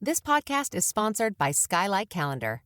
This podcast is sponsored by Skylight Calendar.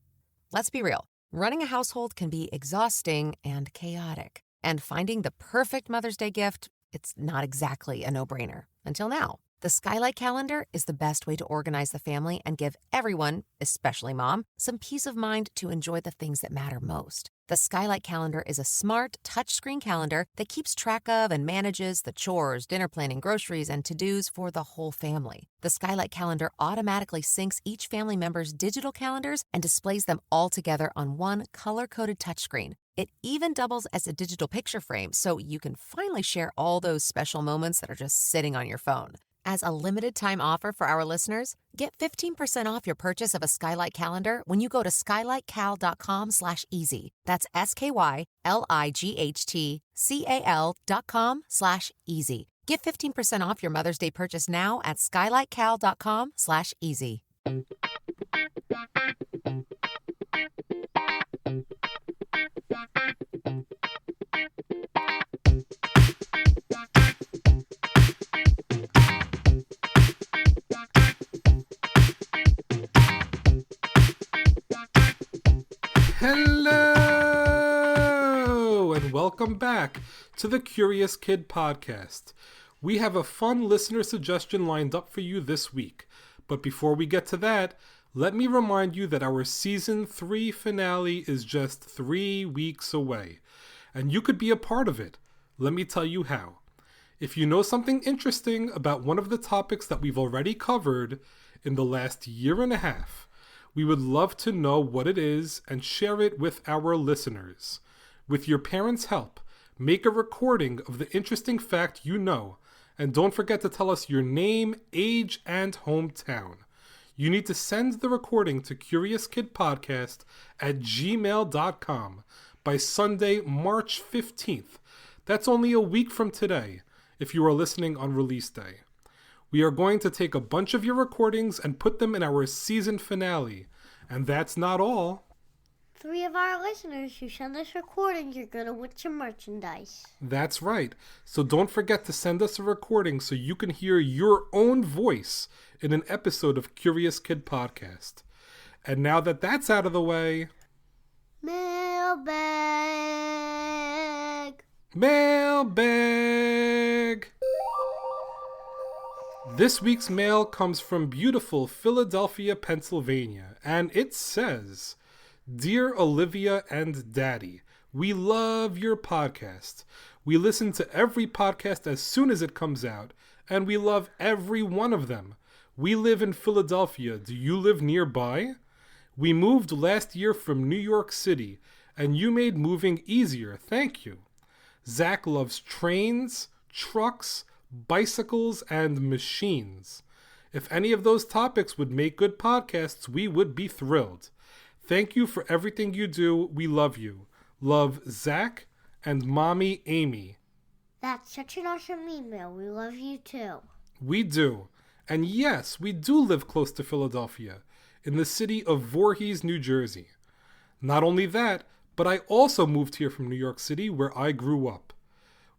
Let's be real. Running a household can be exhausting and chaotic. And finding the perfect Mother's Day gift, it's not exactly a no-brainer. Until now. The Skylight Calendar is the best way to organize the family and give everyone, especially mom, some peace of mind to enjoy the things that matter most. The Skylight Calendar is a smart, touchscreen calendar that keeps track of and manages the chores, dinner planning, groceries, and to-dos for the whole family. The Skylight Calendar automatically syncs each family member's digital calendars and displays them all together on one color-coded touchscreen. It even doubles as a digital picture frame, so you can finally share all those special moments that are just sitting on your phone. As a limited-time offer for our listeners, get 15% off your purchase of a Skylight Calendar when you go to skylightcal.com/easy. That's SKYLIGHTCAL.com/easy. Get 15% off your Mother's Day purchase now at skylightcal.com/easy. Hello, and welcome back to the Curious Kid Podcast. We have a fun listener suggestion lined up for you this week. But before we get to that, let me remind you that our Season 3 finale is just 3 weeks away. And you could be a part of it. Let me tell you how. If you know something interesting about one of the topics that we've already covered in the last year and a half, we would love to know what it is and share it with our listeners. With your parents' help, make a recording of the interesting fact you know, and don't forget to tell us your name, age, and hometown. You need to send the recording to CuriousKidPodcast@gmail.com by Sunday, March 15th. That's only a week from today, if you are listening on release day. We are going to take a bunch of your recordings and put them in our season finale. And that's not all. 3 of our listeners who send us recordings are going to win some merchandise. That's right. So don't forget to send us a recording so you can hear your own voice in an episode of Curious Kid Podcast. And now that that's out of the way... Mailbag! Mailbag! This week's mail comes from beautiful Philadelphia, Pennsylvania, and it says, Dear Olivia and Daddy, we love your podcast. We listen to every podcast as soon as it comes out, and we love every one of them. We live in Philadelphia. Do you live nearby? We moved last year from New York City, and you made moving easier. Thank you. Zach loves trains, trucks, bicycles, and machines. If any of those topics would make good podcasts, we would be thrilled. Thank you for everything you do. We love you. Love, Zach and Mommy Amy. That's such an awesome email. We love you too. We do. And yes, we do live close to Philadelphia, in the city of Voorhees, New Jersey. Not only that, but I also moved here from New York City, where I grew up.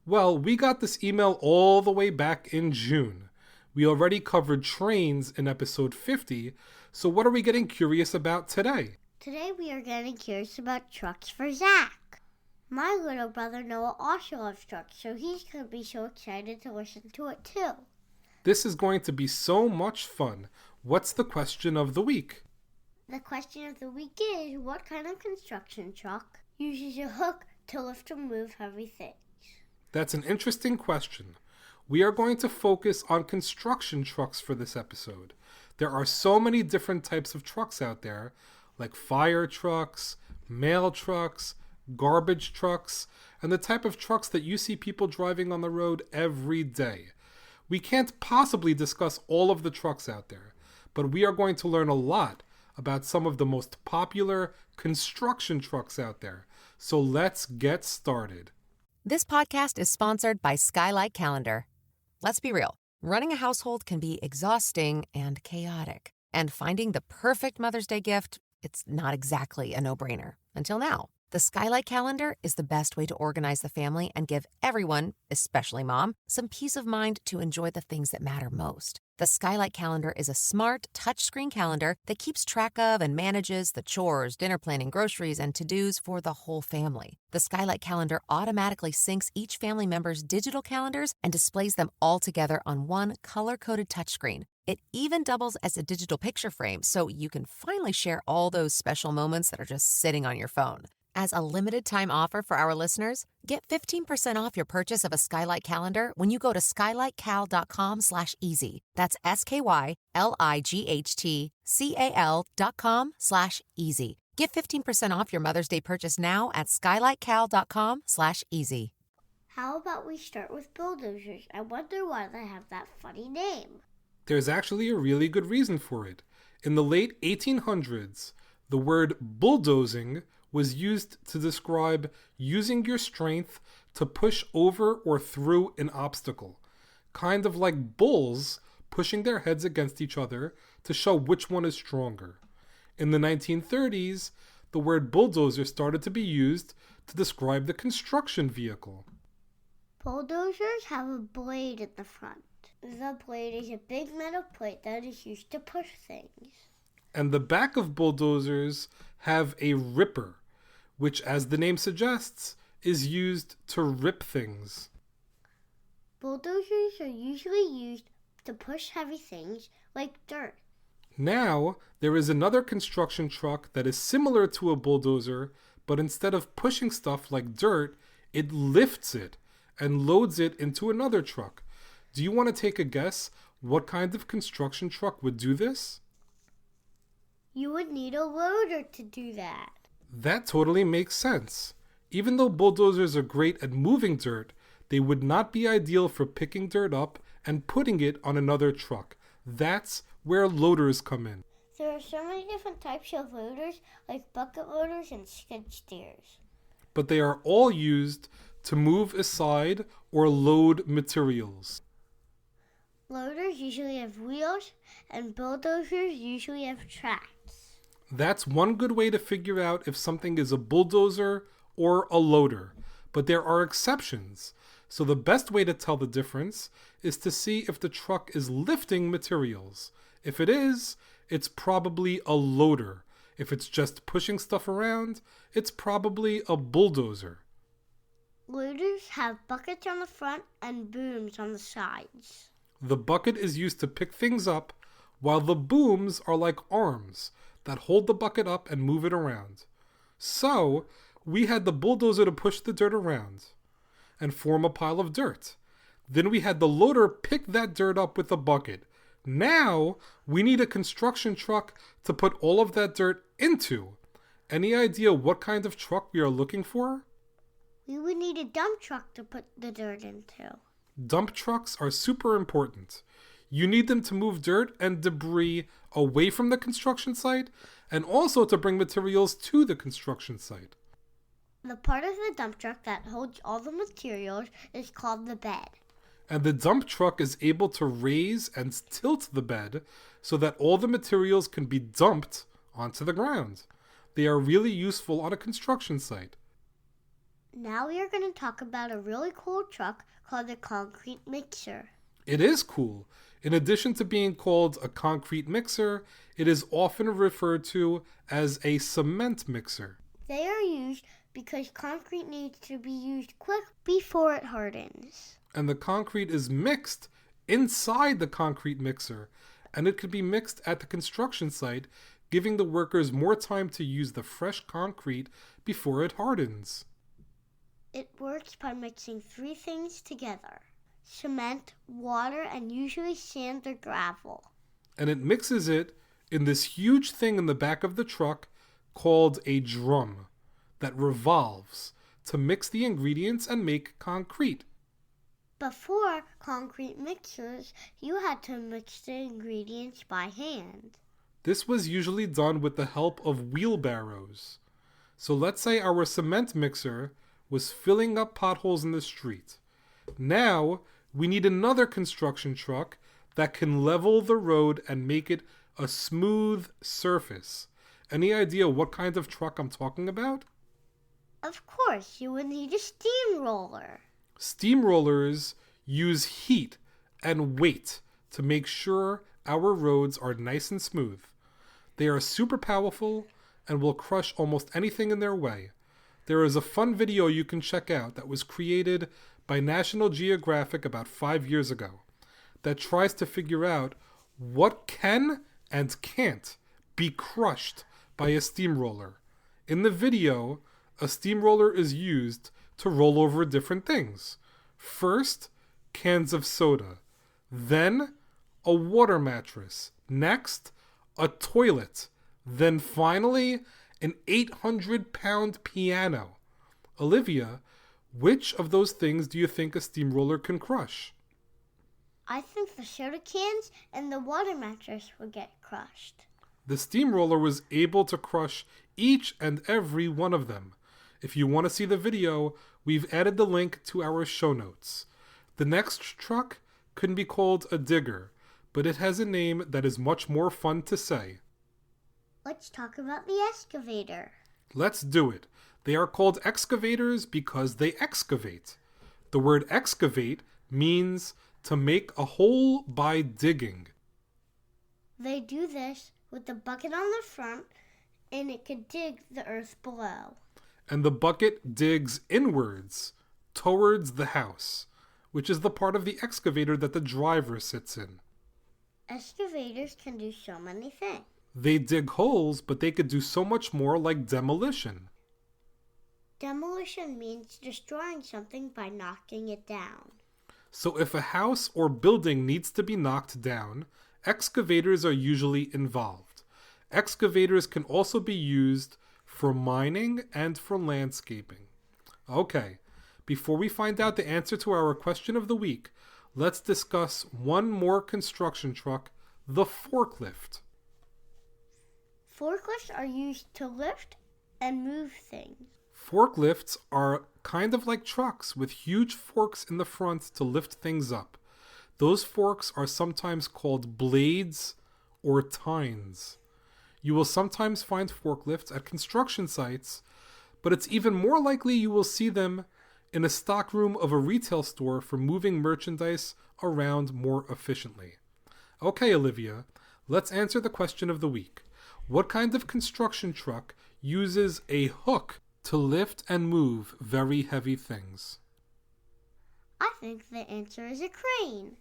Well, we got this email all the way back in June. We already covered trains in episode 50, so what are we getting curious about today? Today we are getting curious about trucks for Zach. My little brother Noah also loves trucks, so he's going to be so excited to listen to it too. This is going to be so much fun. What's the question of the week? The question of the week is, what kind of construction truck uses a hook to lift or move heavy things? That's an interesting question. We are going to focus on construction trucks for this episode. There are so many different types of trucks out there, like fire trucks, mail trucks, garbage trucks, and the type of trucks that you see people driving on the road every day. We can't possibly discuss all of the trucks out there, but we are going to learn a lot about some of the most popular construction trucks out there. So let's get started. This podcast is sponsored by Skylight Calendar. Let's be real. Running a household can be exhausting and chaotic. And finding the perfect Mother's Day gift, it's not exactly a no-brainer. Until now. The Skylight Calendar is the best way to organize the family and give everyone, especially mom, some peace of mind to enjoy the things that matter most. The Skylight Calendar is a smart, touchscreen calendar that keeps track of and manages the chores, dinner planning, groceries, and to-dos for the whole family. The Skylight Calendar automatically syncs each family member's digital calendars and displays them all together on one color-coded touchscreen. It even doubles as a digital picture frame, so you can finally share all those special moments that are just sitting on your phone. As a limited-time offer for our listeners, get 15% off your purchase of a Skylight Calendar when you go to skylightcal.com/easy. That's SKYLIGHTCAL.com/easy. Get 15% off your Mother's Day purchase now at skylightcal.com/easy. How about we start with bulldozers? I wonder why they have that funny name. There's actually a really good reason for it. In the late 1800s, the word bulldozing was used to describe using your strength to push over or through an obstacle, kind of like bulls pushing their heads against each other to show which one is stronger. In the 1930s, the word bulldozer started to be used to describe the construction vehicle. Bulldozers have a blade at the front. The blade is a big metal plate that is used to push things. And the back of bulldozers have a ripper, which, as the name suggests, is used to rip things. Bulldozers are usually used to push heavy things like dirt. Now, there is another construction truck that is similar to a bulldozer, but instead of pushing stuff like dirt, it lifts it and loads it into another truck. Do you want to take a guess what kind of construction truck would do this? You would need a loader to do that. That totally makes sense. Even though bulldozers are great at moving dirt, they would not be ideal for picking dirt up and putting it on another truck. That's where loaders come in. There are so many different types of loaders, like bucket loaders and skid steers. But they are all used to move aside or load materials. Loaders usually have wheels, and bulldozers usually have tracks. That's one good way to figure out if something is a bulldozer or a loader, but there are exceptions. So the best way to tell the difference is to see if the truck is lifting materials. If it is, it's probably a loader. If it's just pushing stuff around, it's probably a bulldozer. Loaders have buckets on the front and booms on the sides. The bucket is used to pick things up, while the booms are like arms that hold the bucket up and move it around. So, we had the bulldozer to push the dirt around and form a pile of dirt. Then we had the loader pick that dirt up with a bucket. Now, we need a construction truck to put all of that dirt into. Any idea what kind of truck we are looking for? We would need a dump truck to put the dirt into. Dump trucks are super important. You need them to move dirt and debris away from the construction site and also to bring materials to the construction site. The part of the dump truck that holds all the materials is called the bed. And the dump truck is able to raise and tilt the bed so that all the materials can be dumped onto the ground. They are really useful on a construction site. Now we are going to talk about a really cool truck called a concrete mixer. It is cool. In addition to being called a concrete mixer, it is often referred to as a cement mixer. They are used because concrete needs to be used quick before it hardens. And the concrete is mixed inside the concrete mixer, and it can be mixed at the construction site, giving the workers more time to use the fresh concrete before it hardens. It works by mixing 3 things together: cement, water, and usually sand or gravel. And it mixes it in this huge thing in the back of the truck called a drum that revolves to mix the ingredients and make concrete. Before concrete mixers, you had to mix the ingredients by hand. This was usually done with the help of wheelbarrows. So let's say our cement mixer was filling up potholes in the street. Now, we need another construction truck that can level the road and make it a smooth surface. Any idea what kind of truck I'm talking about? Of course, you would need a steamroller. Steamrollers use heat and weight to make sure our roads are nice and smooth. They are super powerful and will crush almost anything in their way. There is a fun video you can check out that was created by National Geographic about 5 years ago that tries to figure out what can and can't be crushed by a steamroller. In the video, a steamroller is used to roll over different things. First, cans of soda. Then, a water mattress. Next, a toilet. Then finally, an 800-pound piano. Olivia, which of those things do you think a steamroller can crush? I think the soda cans and the water mattress would get crushed. The steamroller was able to crush each and every one of them. If you want to see the video, we've added the link to our show notes. The next truck can be called a digger, but it has a name that is much more fun to say. Let's talk about the excavator. Let's do it. They are called excavators because they excavate. The word excavate means to make a hole by digging. They do this with the bucket on the front, and it could dig the earth below. And the bucket digs inwards, towards the house, which is the part of the excavator that the driver sits in. Excavators can do so many things. They dig holes, but they could do so much more, like demolition. Demolition means destroying something by knocking it down. So if a house or building needs to be knocked down, excavators are usually involved. Excavators can also be used for mining and for landscaping. Okay, before we find out the answer to our question of the week, let's discuss one more construction truck, the forklift. Forklifts are used to lift and move things. Forklifts are kind of like trucks with huge forks in the front to lift things up. Those forks are sometimes called blades or tines. You will sometimes find forklifts at construction sites, but it's even more likely you will see them in a stockroom of a retail store for moving merchandise around more efficiently. Okay, Olivia, let's answer the question of the week. What kind of construction truck uses a hook to lift and move very heavy things? I think the answer is a crane.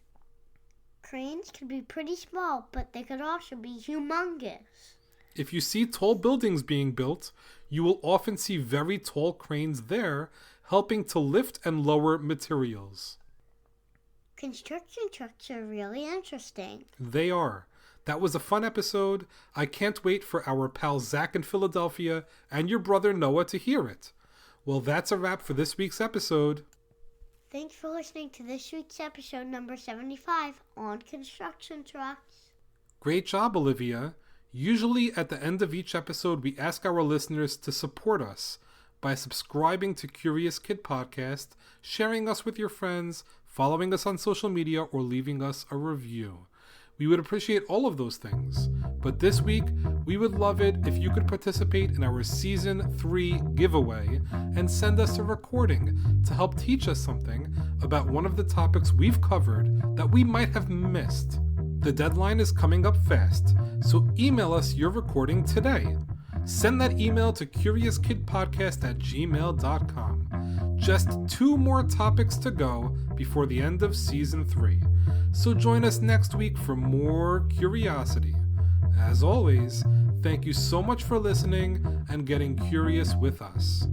Cranes can be pretty small, but they could also be humongous. If you see tall buildings being built, you will often see very tall cranes there helping to lift and lower materials. Construction trucks are really interesting. They are. That was a fun episode. I can't wait for our pal Zach in Philadelphia and your brother Noah to hear it. Well, that's a wrap for this week's episode. Thanks for listening to this week's episode number 75 on construction trucks. Great job, Olivia. Usually at the end of each episode, we ask our listeners to support us by subscribing to Curious Kid Podcast, sharing us with your friends, following us on social media, or leaving us a review. We would appreciate all of those things. But this week, we would love it if you could participate in our Season 3 giveaway and send us a recording to help teach us something about one of the topics we've covered that we might have missed. The deadline is coming up fast, so email us your recording today. Send that email to CuriousKidPodcast@gmail.com. Just 2 more topics to go before the end of Season 3. So join us next week for more curiosity. As always, thank you so much for listening and getting curious with us.